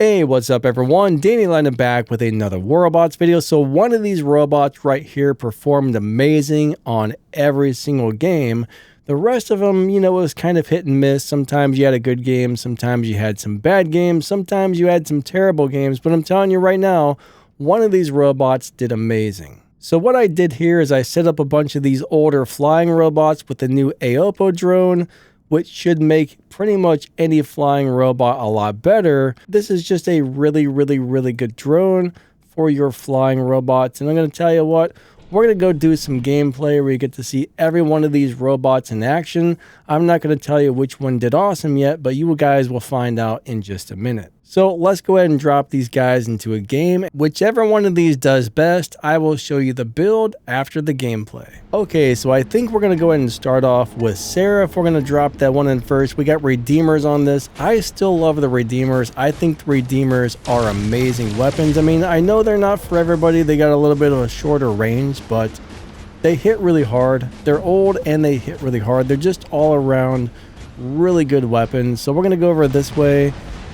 Hey, what's up everyone? Danny Landon back with another Robots video. So one of these robots right here performed amazing on every single game. The rest of them, was kind of hit and miss. Sometimes you had a good game, sometimes you had some bad games, sometimes you had some terrible games. But I'm telling you right now, one of these robots did amazing. So what I did here is I set up a bunch of these older flying robots with the new Aopo drone, which should make pretty much any flying robot a lot better. This is just a really good drone for your flying robots. And I'm going to tell you what, we're going to go do some gameplay where you get to see every one of these robots in action. I'm not going to tell you which one did awesome yet, but you guys will find out in just a minute. So let's go ahead and drop these guys into a game. Whichever one of these does best, I will show you the build after the gameplay. Okay, so I think we're going to go ahead and start off with Sarah. If we're going to drop that one in first, we got Redeemers on this. I still love the Redeemers. I think the Redeemers are amazing weapons. I mean, I know they're not for everybody. They got a little bit of a shorter range, but they hit really hard. They're old and they hit really hard. They're just all around really good weapons. So we're going to go over this way.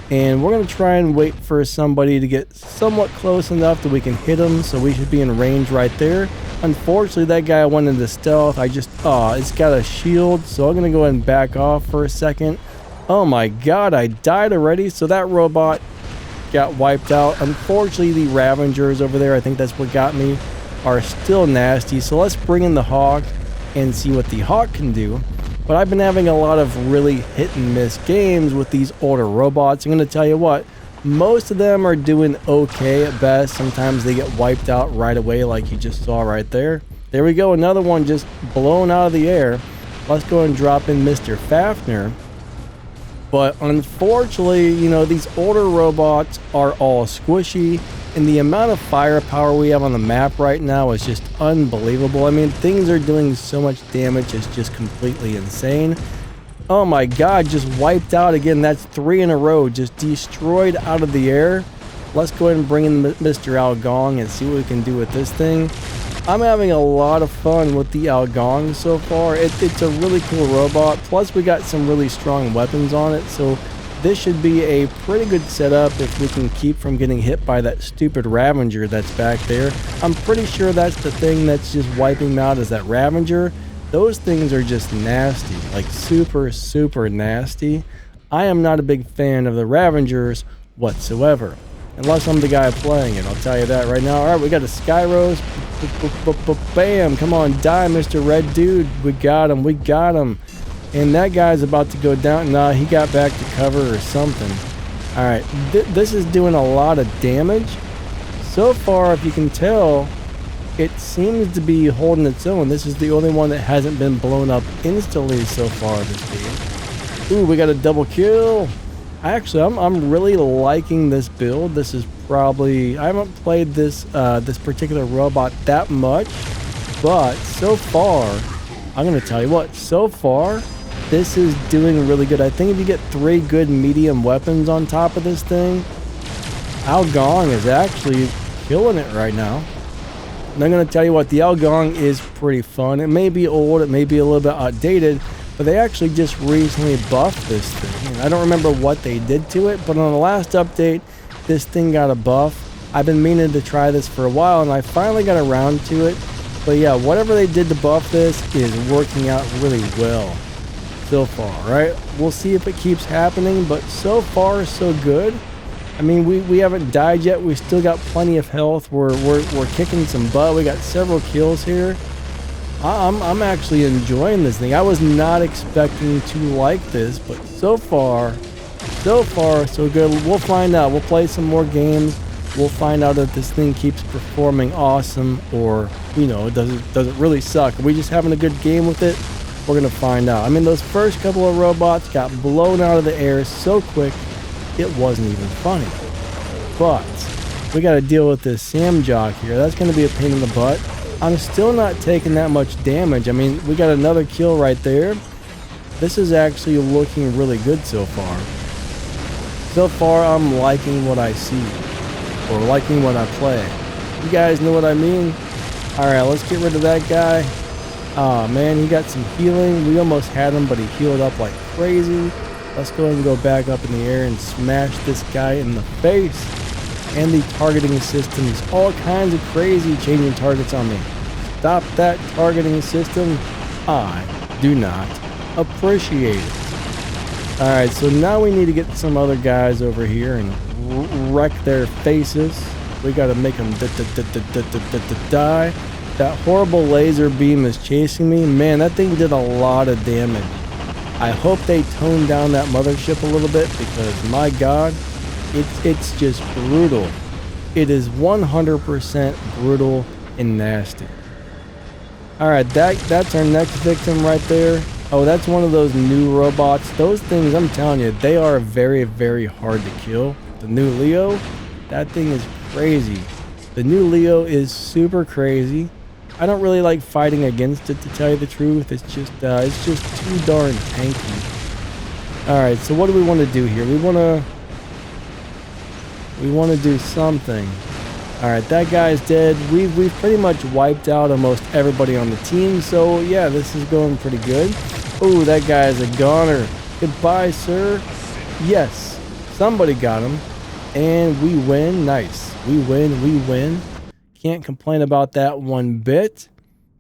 And we're going to try and wait for somebody to get somewhat close enough that we can hit them. So we should be in range right there. Unfortunately, that guy went into stealth. It's got a shield. So I'm going to go ahead and back off for a second. Oh my god, I died already. So that robot got wiped out. Unfortunately, the Ravengers over there, I think that's what got me, are still nasty. So let's bring in the Hawk and see what the Hawk can do. But I've been having a lot of really hit and miss games with these older robots. I'm going to tell you what, most of them are doing okay at best. Sometimes they get wiped out right away like you just saw right there. There we go, another one just blown out of the air. Let's go and drop in Mr. Fafner. But unfortunately, these older robots are all squishy. And the amount of firepower we have on the map right now is just unbelievable. I mean, things are doing so much damage, it's just completely insane. Oh my god, just wiped out again. That's 3 in a row, just destroyed out of the air. Let's go ahead and bring in Mr. Algong and see what we can do with this thing. I'm having a lot of fun with the Algong so far. It's a really cool robot. Plus, we got some really strong weapons on it, so this should be a pretty good setup if we can keep from getting hit by that stupid Ravenger that's back there. I'm pretty sure that's the thing that's just wiping me out, is that Ravenger. Those things are just nasty, like super nasty. I am not a big fan of the Ravengers whatsoever, unless I'm the guy playing it, I'll tell you that right now. Alright, we got a Skyrose. Bam, come on, die, Mr. Red Dude. We got him. And that guy's about to go down. Nah, he got back to cover or something. Alright, this is doing a lot of damage. So far, if you can tell, it seems to be holding its own. This is the only one that hasn't been blown up instantly so far this game. Ooh, we got a double kill. Actually, I'm really liking this build. This is probably... I haven't played this particular robot that much. But so far, I'm going to tell you what, so far, this is doing really good. I think if you get 3 good medium weapons on top of this thing, Algong is actually killing it right now. And I'm going to tell you what, the Algong is pretty fun. It may be old, it may be a little bit outdated, but they actually just recently buffed this thing. And I don't remember what they did to it, but on the last update, this thing got a buff. I've been meaning to try this for a while, and I finally got around to it. But yeah, whatever they did to buff this is working out really well so far, right? We'll see if it keeps happening, but so far so good. I mean, we haven't died yet. We still got plenty of health. We're kicking some butt. We got several kills here. I'm actually enjoying this thing. I was not expecting to like this, but so far so good. We'll find out. We'll play some more games. We'll find out if this thing keeps performing awesome, or does it really suck. Are we just having a good game with it? We're gonna find out. I mean, those first couple of robots got blown out of the air so quick it wasn't even funny. But we got to deal with this Sam Jock here. That's gonna be a pain in the butt. I'm still not taking that much damage. I mean, we got another kill right there. This is actually looking really good so far. So far, I'm liking what I see, or liking what I play. You guys know what I mean? Alright, let's get rid of that guy. Oh man, he got some healing. We almost had him, but he healed up like crazy. Let's go ahead and go back up in the air and smash this guy in the face. And the targeting system is all kinds of crazy, changing targets on me. Stop that targeting system. I do not appreciate it. Alright, so now we need to get some other guys over here and wreck their faces. We gotta make them die. That horrible laser beam is chasing me. Man, that thing did a lot of damage. I hope they tone down that mothership a little bit because, my God, it's just brutal. It is 100% brutal and nasty. Alright, that's our next victim right there. Oh, that's one of those new robots. Those things, I'm telling you, they are very, very hard to kill. The new Leo, that thing is crazy. The new Leo is super crazy. I don't really like fighting against it, to tell you the truth. It's just too darn tanky. Alright, so what do we want to do here? We want to do something. Alright, that guy's dead. We've pretty much wiped out almost everybody on the team, so yeah, this is going pretty good. Oh, that guy is a goner. Goodbye, sir. Yes, somebody got him. And we win. Nice. We win. Can't complain about that one bit.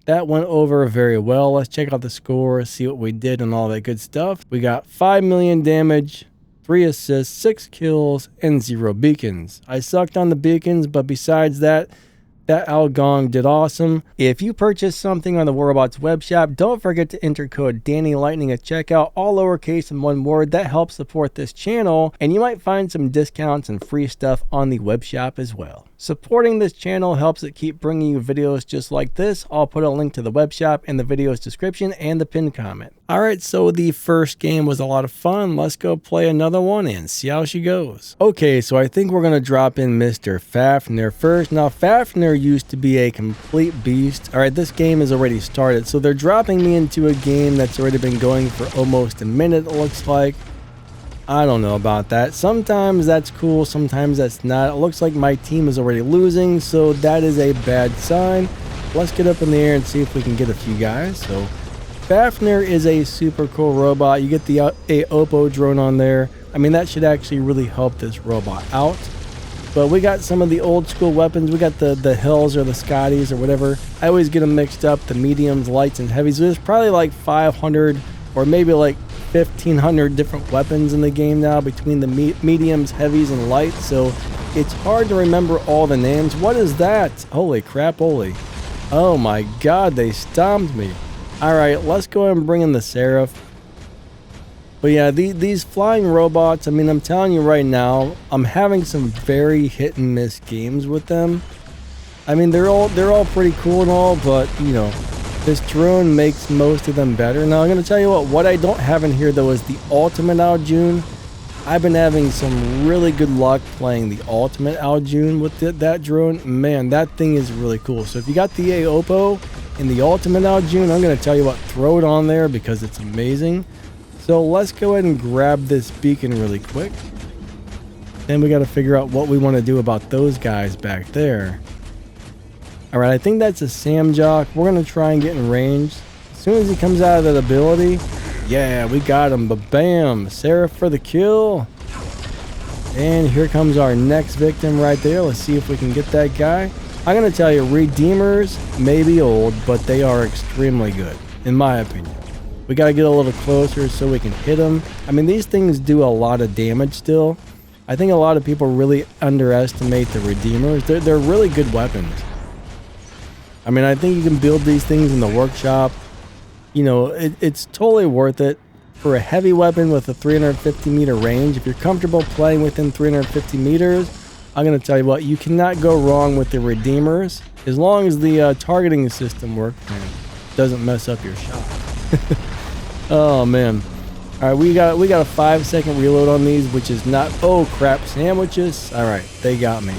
That went over very well. Let's check out the score, see what we did and all that good stuff. We got 5 million damage, 3 assists, 6 kills, and 0 beacons. I sucked on the beacons, but besides that, that Algong did awesome. If you purchase something on the Warrobots web shop, don't forget to enter code DannyLightning at checkout, all lowercase and one word. That helps support this channel, and you might find some discounts and free stuff on the web shop as well. Supporting this channel helps it keep bringing you videos just like this. I'll put a link to the web shop in the video's description and the pinned comment. Alright, so the first game was a lot of fun. Let's go play another one and see how she goes. Okay, so I think we're going to drop in Mr. Fafnir first. Now, Fafnir used to be a complete beast. Alright, this game has already started, so they're dropping me into a game that's already been going for almost a minute, it looks like. I don't know about that. Sometimes that's cool, sometimes that's not. It looks like my team is already losing, so that is a bad sign. Let's get up in the air and see if we can get a few guys. So Fafnir is a super cool robot. You get the Aopo drone on there. I mean, that should actually really help this robot out. But we got some of the old school weapons. We got the Hills or the Scotties or whatever. I always get them mixed up, the mediums, lights, and heavies. There's probably like 500 or maybe like 1,500 different weapons in the game now between the mediums, heavies, and lights. So it's hard to remember all the names. What is that? Holy crap, holy. Oh my God, they stomped me. Alright, let's go ahead and bring in the Seraph. But yeah, these flying robots, I mean, I'm telling you right now, I'm having some very hit and miss games with them. I mean, they're all pretty cool and all, but, you know, this drone makes most of them better. Now, I'm going to tell you what I don't have in here, though, is the Ultimate Aljun. I've been having some really good luck playing the Ultimate Aljun with that drone. Man, that thing is really cool. So if you got the Aopo and the Ultimate Aljun, I'm going to tell you what, throw it on there because it's amazing. So let's go ahead and grab this beacon really quick. Then we got to figure out what we want to do about those guys back there. Alright, I think that's a Samjock. We're going to try and get in range. As soon as he comes out of that ability, yeah, we got him. But bam, Seraph for the kill. And here comes our next victim right there. Let's see if we can get that guy. I'm going to tell you, Redeemers may be old, but they are extremely good, in my opinion. We got to get a little closer so we can hit them. I mean, these things do a lot of damage still. I think a lot of people really underestimate the Redeemers. They're really good weapons. I mean, I think you can build these things in the workshop. You know, it's totally worth it for a heavy weapon with a 350 meter range. If you're comfortable playing within 350 meters, I'm going to tell you what, you cannot go wrong with the Redeemers. As long as the targeting system works and doesn't mess up your shot. Oh, man. All right, we got a 5-second reload on these, which is not... Oh, crap. Sandwiches. All right, they got me.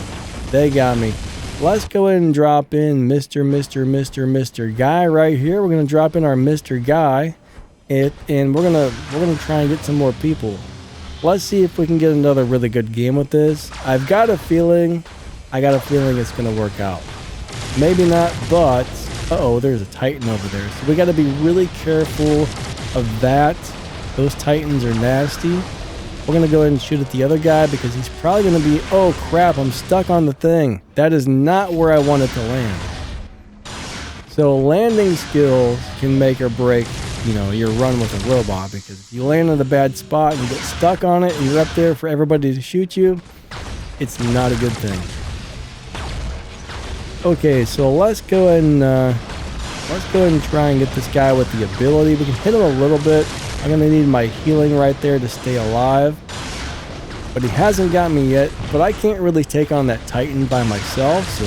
They got me. Let's go ahead and drop in Mr. Guy right here. We're going to drop in our Mr. Guy. And we're gonna try and get some more people. Let's see if we can get another really good game with this. I've got a feeling it's gonna work out. Maybe not, but uh-oh, there's a Titan over there. So we gotta be really careful of that. Those Titans are nasty. We're going to go ahead and shoot at the other guy because he's probably going to be... Oh, crap, I'm stuck on the thing. That is not where I want it to land. So landing skills can make or break, you know, your run with a robot, because if you land in a bad spot and you get stuck on it and you're up there for everybody to shoot you, it's not a good thing. Okay, so let's go ahead and try and get this guy with the ability. We can hit him a little bit. I'm gonna need my healing right there to stay alive. But he hasn't got me yet. But I can't really take on that Titan by myself, so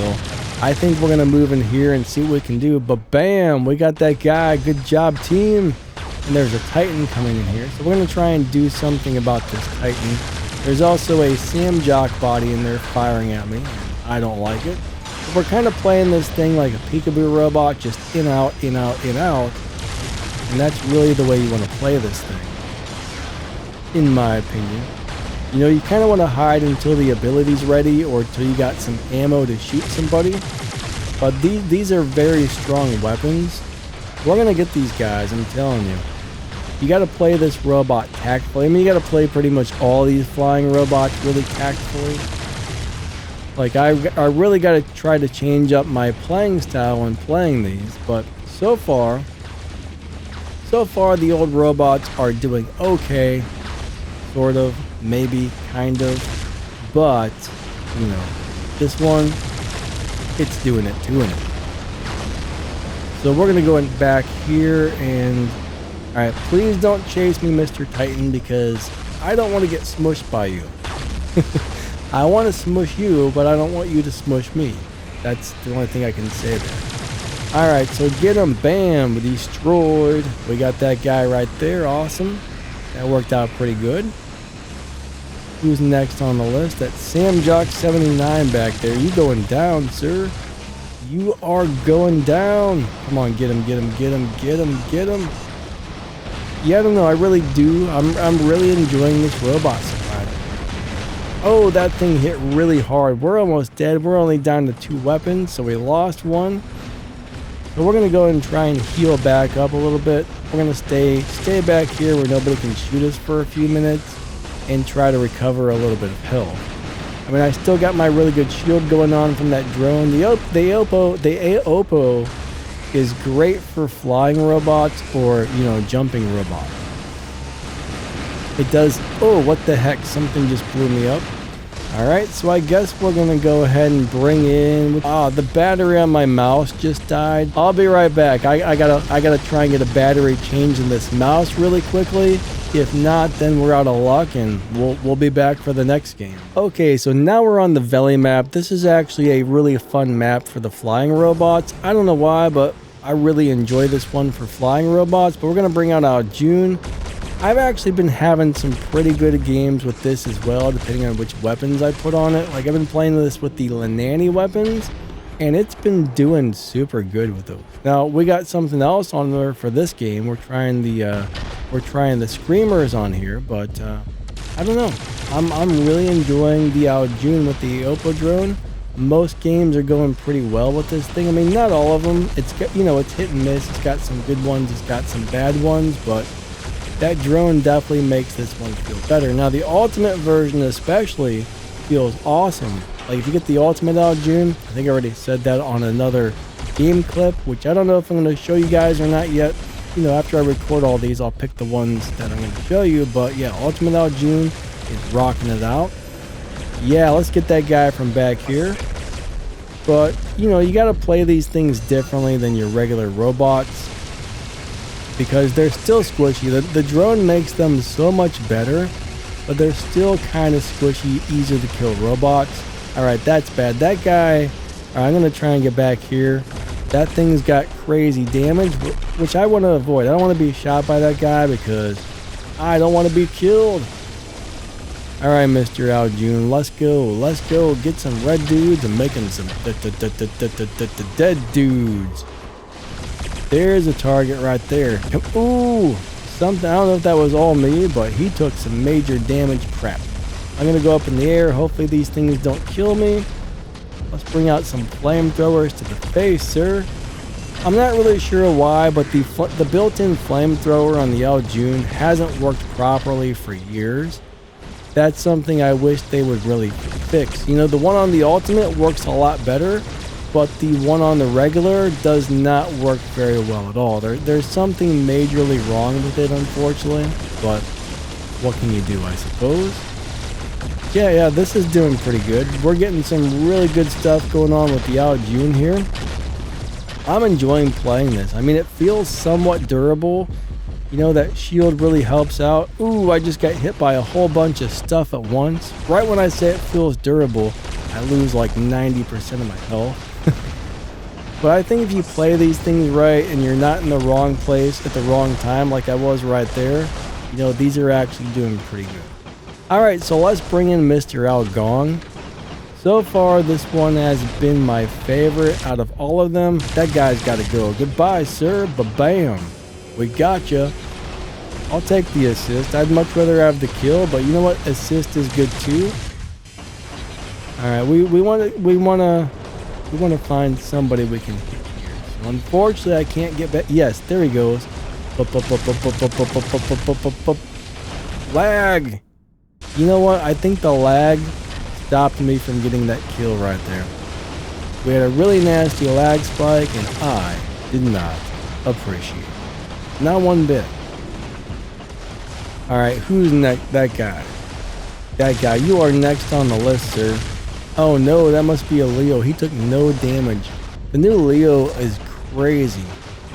I think we're gonna move in here and see what we can do. But bam, we got that guy. Good job, team. And there's a Titan coming in here, so we're gonna try and do something about this Titan. There's also a Sam Jock body in there firing at me. I don't like it. But we're kind of playing this thing like a peekaboo robot, just in, out, in, out, in, out. And that's really the way you want to play this thing, in my opinion. You know, you kind of want to hide until the ability's ready or until you got some ammo to shoot somebody. But these are very strong weapons. We're going to get these guys, I'm telling you. You got to play this robot tactfully. I mean, you got to play pretty much all these flying robots really tactfully. Like, I really got to try to change up my playing style when playing these. But so far, the old robots are doing okay. Sort of, maybe, kind of. But, you know, this one, it's doing it. So we're going to go in back here and... Alright, please don't chase me, Mr. Titan, because I don't want to get smushed by you. I want to smush you, but I don't want you to smush me. That's the only thing I can say there. Alright, so get him. Bam. Destroyed. We got that guy right there. Awesome. That worked out pretty good. Who's next on the list? That's Sam Jock 79 back there. You going down, sir. You are going down. Come on, get him, get him, get him, get him, get him. Yeah, I don't know. I really do. I'm really enjoying this robot supply. Oh, that thing hit really hard. We're almost dead. We're only down to 2 weapons, so we lost one. So we're going to go and try and heal back up a little bit. We're going to stay back here where nobody can shoot us for a few minutes and try to recover a little bit of health. I mean, I still got my really good shield going on from that drone. The Aopo is great for flying robots or, you know, jumping robots. It does... Oh, what the heck? Something just blew me up. Alright, so I guess we're going to go ahead and bring in... the battery on my mouse just died. I'll be right back. I gotta try and get a battery change in this mouse really quickly. If not, then we're out of luck and we'll be back for the next game. Okay, so now we're on the Valley map. This is actually a really fun map for the flying robots. I don't know why, but I really enjoy this one for flying robots. But we're going to bring out our June. I've actually been having some pretty good games with this as well, depending on which weapons I put on it. Like, I've been playing this with the Lanani weapons, and it's been doing super good with those. Now, we got something else on there for this game. We're trying the Screamers on here, but I don't know. I'm really enjoying the June with the Aopo drone. Most games are going pretty well with this thing. I mean, not all of them. It's got, you know, it's hit and miss. It's got some good ones. It's got some bad ones, but that drone definitely makes this one feel better. Now, the ultimate version especially feels awesome. Like, if you get the ultimate out June, I think I already said that on another game clip, which I don't know if I'm going to show you guys or not yet. You know, after I record all these, I'll pick the ones that I'm going to show you. But yeah, ultimate out June is rocking it out. Yeah, let's get that guy from back here. But, you know, you got to play these things differently than your regular robots, because they're still squishy. The drone makes them so much better, but they're still kind of squishy, easier to kill robots. Alright, that's bad. That guy... Alright, I'm going to try and get back here. That thing's got crazy damage, which I want to avoid. I don't want to be shot by that guy because I don't want to be killed. Alright, Mr. Aljun, let's go. Let's go get some red dudes and make them some dead dudes. There's a target right there. Ooh, something. I don't know if that was all me, but he took some major damage. Crap. I'm going to go up in the air. Hopefully these things don't kill me. Let's bring out some flamethrowers to the face, sir. I'm not really sure why, but the built-in flamethrower on the June hasn't worked properly for years. That's something I wish they would really fix. You know, the one on the Ultimate works a lot better, but the one on the regular does not work very well at all. There's something majorly wrong with it, unfortunately, but what can you do, I suppose? Yeah, this is doing pretty good. We're getting some really good stuff going on with the June here. I'm enjoying playing this. I mean, it feels somewhat durable. You know, that shield really helps out. Ooh, I just got hit by a whole bunch of stuff at once. Right when I say it feels durable, I lose like 90% of my health. But I think if you play these things right and you're not in the wrong place at the wrong time like I was right there, you know, these are actually doing pretty good. Alright, so let's bring in Mr. Algong. So far, this one has been my favorite out of all of them. That guy's got to go. Goodbye, sir. Ba-bam. We gotcha. I'll take the assist. I'd much rather have the kill, but you know what? Assist is good too. Alright, we wanna find somebody we can hit here. So unfortunately, I can't get back. Yes, there he goes. Lag. You know what? I think the lag stopped me from getting that kill right there. We had a really nasty lag spike, and I did not appreciate it. Not one bit. Alright, who's next? That guy. That guy. You are next on the list, sir. Oh no, that must be a Leo. He took no damage. The new Leo is crazy.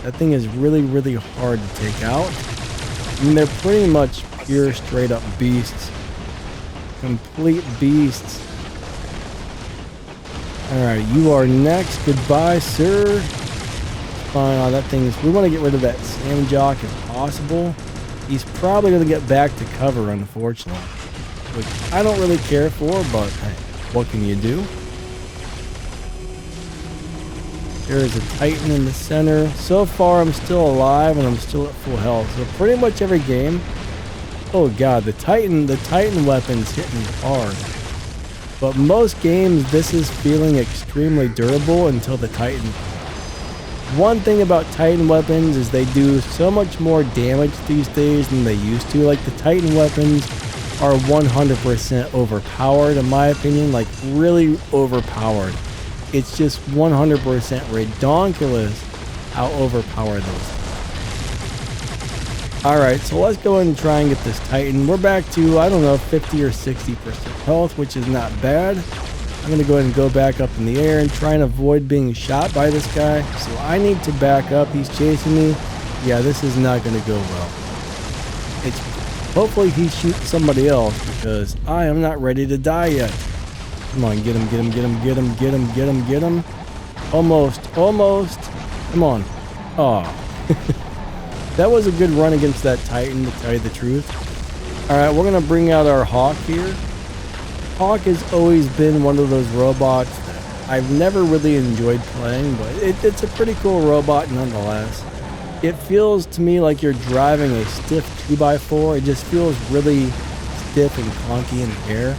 That thing is really, really hard to take out. I mean, they're pretty much pure, straight up beasts. Complete beasts. Alright, you are next. Goodbye, sir. Fine, oh, that thing's... We want to get rid of that Sam Jock if possible. He's probably going to get back to cover, unfortunately. Which I don't really care for, but hey, what can you do? There is a Titan in the center. So far, I'm still alive and I'm still at full health. So pretty much every game... Oh god, the Titan weapon's hitting hard. But most games, this is feeling extremely durable until the Titan. One thing about Titan weapons is they do so much more damage these days than they used to. Like, the Titan weapons are 100% overpowered, in my opinion. Like, really overpowered. It's just 100% redonkulous how overpowered those are. Alright, so let's go ahead and try and get this Titan. We're back to, I don't know, 50 or 60% health, which is not bad. I'm going to go ahead and go back up in the air and try and avoid being shot by this guy. So I need to back up. He's chasing me. Yeah, this is not going to go well. Hopefully he shoots somebody else because I am not ready to die yet. Come on, get him, get him, get him, get him, get him, get him, get him. Almost. Come on. Oh. That was a good run against that Titan, to tell you the truth. Alright, we're going to bring out our Hawk here. Hawk has always been one of those robots that I've never really enjoyed playing, but it's a pretty cool robot nonetheless. It feels to me like you're driving a stiff 2x4. It just feels really stiff and clunky in the air.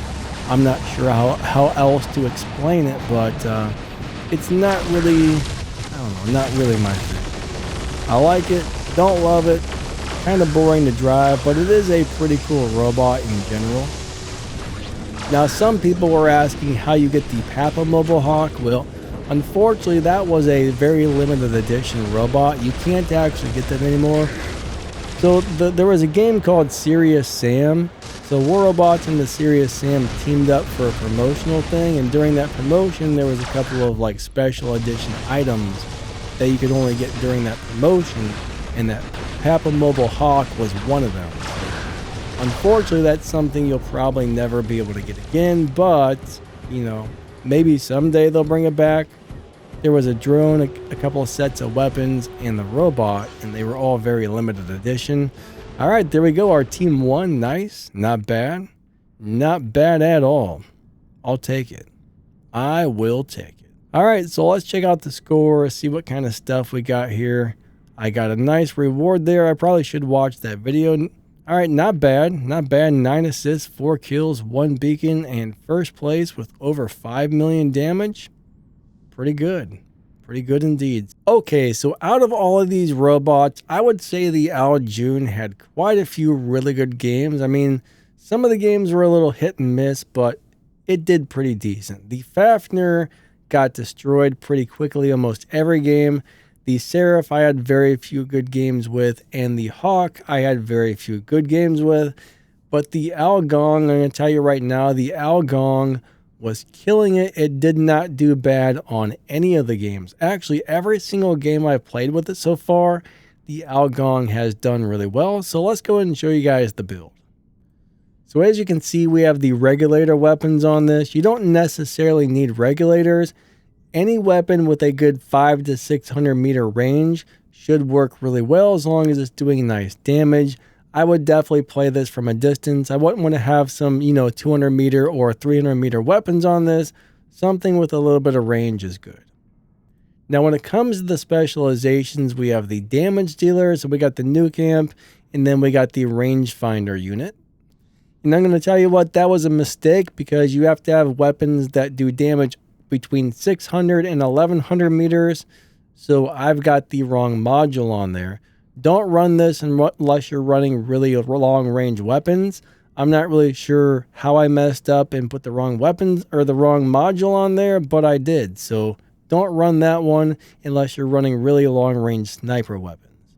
I'm not sure how else to explain it, but it's not really, I don't know, not really my thing. I like it. Don't love it, kind of boring to drive, but it is a pretty cool robot in general. Now, some people were asking how you get the Papa Mobile Hawk. Well, unfortunately, that was a very limited edition robot. You can't actually get that anymore. So there was a game called Serious Sam. So War Robots and the Serious Sam teamed up for a promotional thing, and during that promotion, there was a couple of like special edition items that you could only get during that promotion. And that Papa Mobile Hawk was one of them. Unfortunately, that's something you'll probably never be able to get again, but, you know, maybe someday they'll bring it back. There was a drone, a couple of sets of weapons, and the robot, and they were all very limited edition. All right, there we go. Our team won. Nice. Not bad. Not bad at all. I'll take it. I will take it. All right, so let's check out the score, see what kind of stuff we got here. I got a nice reward there. I probably should watch that video. All right, not bad. Not bad. 9 assists, 4 kills, 1 beacon, and first place with over 5 million damage. Pretty good. Pretty good indeed. Okay, so out of all of these robots, I would say the Al June had quite a few really good games. I mean, some of the games were a little hit and miss, but it did pretty decent. The Fafnir got destroyed pretty quickly almost every game. The Seraph I had very few good games with, and the Hawk I had very few good games with. But the Al Gong, I'm going to tell you right now, the Al Gong was killing it. It did not do bad on any of the games. Actually, every single game I've played with it so far, the Al Gong has done really well. So let's go ahead and show you guys the build. So as you can see, we have the regulator weapons on this. You don't necessarily need regulators. Any weapon with a good 500 to 600 meter range should work really well as long as it's doing nice damage. I would definitely play this from a distance. I wouldn't want to have some, 200 meter or 300 meter weapons on this. Something with a little bit of range is good. Now, when it comes to the specializations, we have the damage dealer. So we got the nuke amp, and then we got the rangefinder unit. And I'm going to tell you what, that was a mistake because you have to have weapons that do damage between 600 and 1100 meters. So I've got the wrong module on there. Don't run this unless you're running really long range weapons. I'm not really sure how I messed up and put the wrong weapons or the wrong module on there, but I did. So don't run that one unless you're running really long range sniper weapons.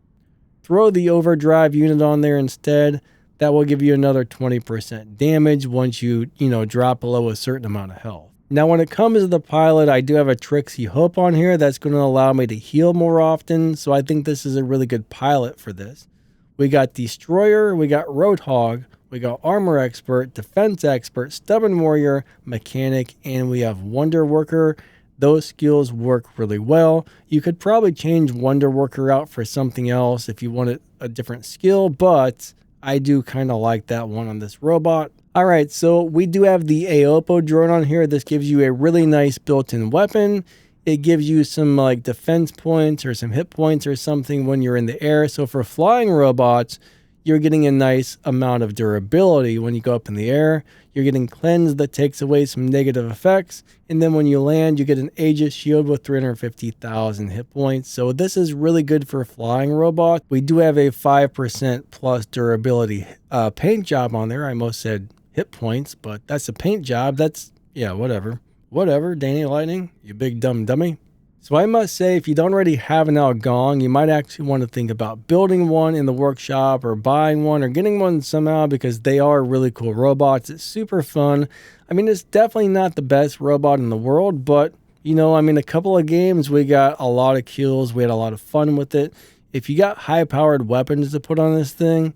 Throw the overdrive unit on there instead. That will give you another 20% damage once you, drop below a certain amount of health. Now, when it comes to the pilot, I do have a Trixie Hope on here that's going to allow me to heal more often, so I think this is a really good pilot for this. We got Destroyer, we got Roadhog, we got Armor Expert, Defense Expert, Stubborn Warrior, Mechanic, and we have Wonder Worker. Those skills work really well. You could probably change Wonder Worker out for something else if you wanted a different skill, but I do kind of like that one on this robot. All right, so we do have the Aopo drone on here. This gives you a really nice built-in weapon. It gives you some defense points or some hit points or something when you're in the air. So for flying robots, you're getting a nice amount of durability when you go up in the air. You're getting cleanse that takes away some negative effects. And then when you land, you get an Aegis shield with 350,000 hit points. So this is really good for flying robots. We do have a 5% plus durability paint job on there. I almost said hit points, but that's a paint job. That's, yeah, whatever. Whatever, Danny Lightning, you big dumb dummy. So I must say, if you don't already have an Al Gong, you might actually want to think about building one in the workshop or buying one or getting one somehow because they are really cool robots. It's super fun. I mean, it's definitely not the best robot in the world, but, a couple of games, we got a lot of kills. We had a lot of fun with it. If you got high-powered weapons to put on this thing,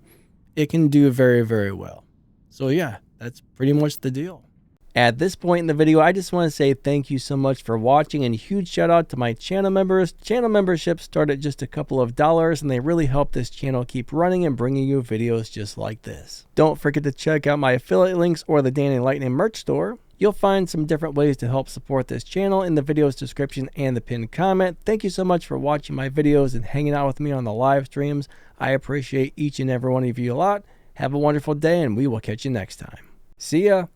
it can do very, very well. So yeah, that's pretty much the deal. At this point in the video, I just want to say thank you so much for watching and a huge shout out to my channel members. Channel memberships start at just a couple of dollars and they really help this channel keep running and bringing you videos just like this. Don't forget to check out my affiliate links or the Danny Lightning merch store. You'll find some different ways to help support this channel in the video's description and the pinned comment. Thank you so much for watching my videos and hanging out with me on the live streams. I appreciate each and every one of you a lot. Have a wonderful day and we will catch you next time. See ya!